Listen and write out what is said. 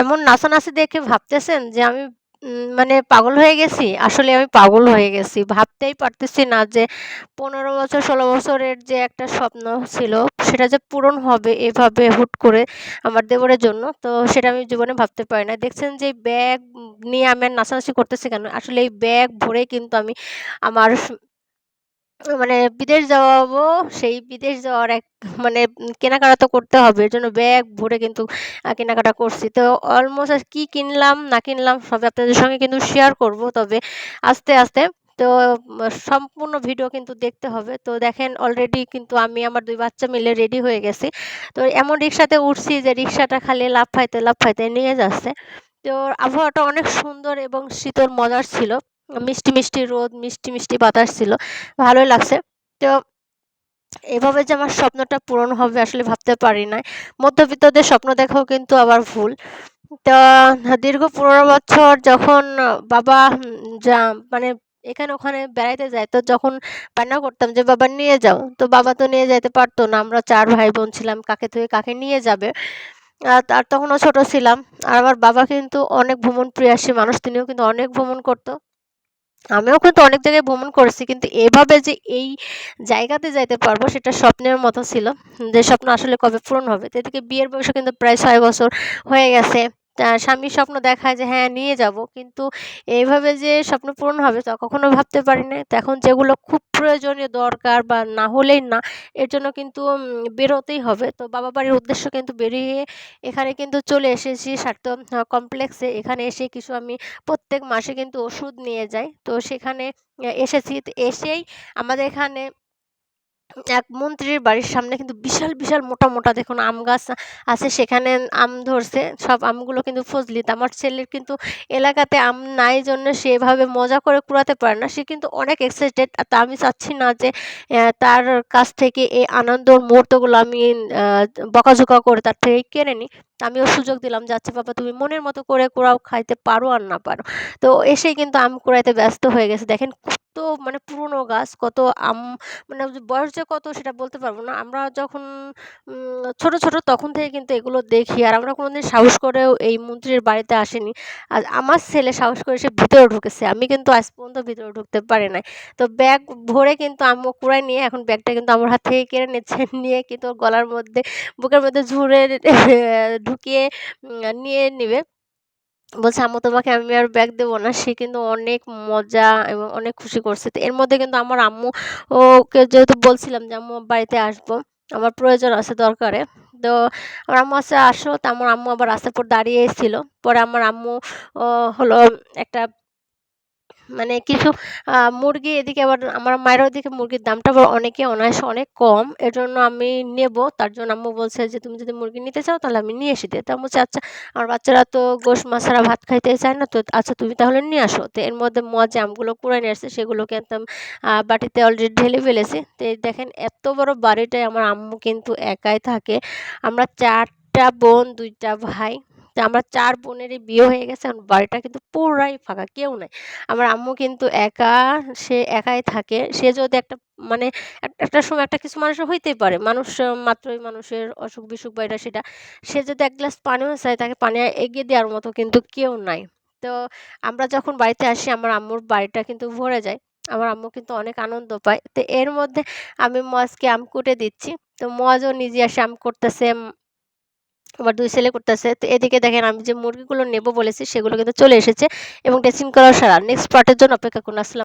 এমন নাচানাচি দেখে ভাবতেছেন যে আমি মানে পাগল হয়ে গেছি? আসলে আমি পাগল হয়ে গেছি। ভাবতেই পারতেছি না যে ১৫ বছর ১৬ বছরের যে একটা স্বপ্ন ছিল সেটা যে পূরণ হবে এভাবে হুট করে আমার দেবরের জন্য। তো সেটা আমি জীবনে ভাবতে পারি নাই। দেখছেন যে ব্যাগ নিয়ে আমি আর নাচানাচি করতেছি কেন? আসলে এই ব্যাগ ভরে কিন্তু আমি আমার মানে বিদেশ যাবো, সেই বিদেশ যাওয়ার এক মানে কেনাকাটা তো করতে হবে। এজন্য ব্যাগ ভরে কিন্তু কেনাকাটা করছি। তো অলমোস্ট কি কিনলাম না কিনলাম সবই আপনাদের সঙ্গে কিন্তু শেয়ার করব। তবে আস্তে। তো সম্পূর্ণ ভিডিও কিন্তু দেখতে হবে। তো দেখেন অলরেডি কিন্তু আমি আমার ২ বাচ্চা মিলে রেডি হয়ে গেছি। তো এমন রিক্সাতে উঠছি যে রিক্সাটা খালি লাফাইতে নিয়ে যাচ্ছে। তো আবহাওয়াটা অনেক সুন্দর এবং শীতল মজার ছিল। মিষ্টি রোদ, মিষ্টি বাতাস ছিল। ভালোই লাগছে। তো এভাবে যে আমার স্বপ্নটা পূরণ হবে আসলে ভাবতে পারি নাই। মধ্যবিত্তদের স্বপ্ন দেখাও কিন্তু আবার ভুল। তো দীর্ঘ ১৫ বছর যখন বাবা যা মানে এখানে ওখানে বেড়াইতে যায় তো যখন বায়না করতাম যে, "বাবা নিয়ে যাও।" তো বাবা তো নিয়ে যাইতে পারত না। আমরা ৪ ভাই-বোন ছিলাম। কাকে থেকে কাকে নিয়ে যাবে? আর তখনও ছোট ছিলাম। আর আমার বাবা কিন্তু অনেক ভ্রমণ প্রিয়াসী মানুষ। তিনিও কিন্তু অনেক ভ্রমণ করত। আমিও কিন্তু অনেক জায়গায় ভ্রমণ করেছি। কিন্তু এভাবে যে এই জায়গাতে যাইতে পারবো সেটা স্বপ্নের মতো ছিল। যে স্বপ্ন আসলে কবে পূরণ হবে। তো এদিকে বিয়ের বয়সও কিন্তু প্রায় ৬ বছর হয়ে গেছে। স্বামীর স্বপ্ন দেখায় যে হ্যাঁ, নিয়ে যাবো। কিন্তু এইভাবে যে স্বপ্ন পূরণ হবে তা কখনো ভাবতে পারি নাই। তো এখন যেগুলো খুব প্রয়োজনীয় দরকার বা না হলেই না, এর জন্য কিন্তু বেরোতেই হবে। তো বাবা বাড়ির উদ্দেশ্য কিন্তু বেরিয়ে এখানে কিন্তু চলে এসেছি স্বাস্থ্য কমপ্লেক্সে। এখানে এসে কিছু আমি প্রত্যেক মাসে কিন্তু ওষুধ নিয়ে যাই। তো সেখানে এসেছি। তো এসেই আমাদের এখানে এক মন্ত্রীর বাড়ির সামনে কিন্তু বিশাল মোটা দেখুন আম গাছ আছে সেখানে আম ধরছে। সব আমগুলো কিন্তু ফজলি। তো আমার ছেলের কিন্তু এলাকাতে আম নাই জন্য সে এভাবে মজা করে কুড়াতে পারে না। সে কিন্তু অনেক এক্সাইটেড। তা আমি চাচ্ছি না যে তার কাছ থেকে এই আনন্দর মুহূর্তগুলো আমি আ বকাঝকা করে তার থেকে কেড়ে নিই। তা আমিও সুযোগ দিলাম যে, "আচ্ছা বাবা তুমি মনের মতো করে কুড়াও, খাইতে পারো আর না পারো।" তো এসেই কিন্তু আম কুড়াইতে ব্যস্ত হয়ে গেছে। দেখেন কত মানে পুরনো গাছ, কত আম মানে ওই যে বয়স যে কত সেটা বলতে পারব না। আমরা যখন ছোট তখন থেকে কিন্তু এগুলো দেখি। আর আমরা কোনোদিন সাহস করেও এই মন্ত্রীর বাড়িতে আসিনি। আর আমার ছেলে সাহস করে সে ভিতরে ঢুকেছে। আমি কিন্তু আজ পর্যন্ত ভিতরে ঢুকতে পারি নাই। তো ব্যাগ ভরে কিন্তু আম্মু কুড়ায় নিয়ে এখন ব্যাগটা কিন্তু আমার হাত থেকে কেড়ে নিচ্ছে। নিয়ে কিন্তু ওর গলার মধ্যে বুকের মধ্যে ঝুরে ঢুকিয়ে নিয়ে নিবে। বলছে, "আম্মু তোমাকে আমি আর ব্যাগ দেব না।" সে কিন্তু অনেক মজা এবং অনেক খুশি করছে। তো এর মধ্যে কিন্তু আমার আম্মু ওকে যেহেতু বলছিলাম যে, "আম্মু বাড়িতে আসবো। আমার প্রয়োজন আছে দরকারে।" তো আমার আম্মু আছে, "আসো।" তো আমার আম্মু আবার রাস্তার উপর দাঁড়িয়েই ছিল। পরে আমার আম্মু ও হলো একটা মানে কিছু মুরগি এদিকে আবার আমার মায়ের ওদিকে মুরগির দামটা আবার অনায়াসে অনেক কম। এজন্য আমি নেবো। তার জন্য আম্মু বলছে যে, "তুমি যদি মুরগি নিতে চাও তাহলে আমি নিয়ে এসে দিই।" তো আমি বলছি, "আচ্ছা আমার বাচ্চারা তো গোশ মাছ ছাড়া ভাত খাইতেই চায় না। তো আচ্ছা তুমি তাহলে নিয়ে আসো।" তো এর মধ্যে যে আমগুলো কুড়ায় নিয়ে আসছে সেগুলোকে একদম বাটিতে অলরেডি ঢেলে ফেলেছি। তো এই দেখেন এত বড় বাড়িটায় আমার আম্মু কিন্তু একাই থাকে। আমরা ৪ টা বোন, ২ টা ভাই। তো আমরা ৪ বোনেরই বিয়ে হয়ে গেছে। এখন বাড়িটা কিন্তু পুরাই ফাঁকা, কেউ নাই। আমার আম্মু কিন্তু একা, সে একাই থাকে। সে যদি একটা মানে একটা সময় একটা কিছু মানুষের হইতেই পারে। মানুষ মাত্রই মানুষের অসুখ-বিসুখ বা এটা সেটা। সে যদি ১ গ্লাস পানিও চায় তাকে পানি এগিয়ে দেওয়ার মতো কিন্তু কেউ নাই। তো আমরা যখন বাড়িতে আসি আমার আম্মুর বাড়িটা কিন্তু ভরে যায়। আমার আম্মু কিন্তু অনেক আনন্দ পায়। তো এর মধ্যে আমি মজকে আম কুটে দিচ্ছি। তো মজও নিজে এসে আম করতেছে। আমার ২ ছেলে করতেছে। তো এদিকে দেখেন আমি যে মুরগিগুলো নেবো বলেছি সেগুলো কিন্তু চলে এসেছে এবং ড্রেসিং করাও সারা। নেক্সট পার্টের জন্য অপেক্ষা করুন। আসসালামু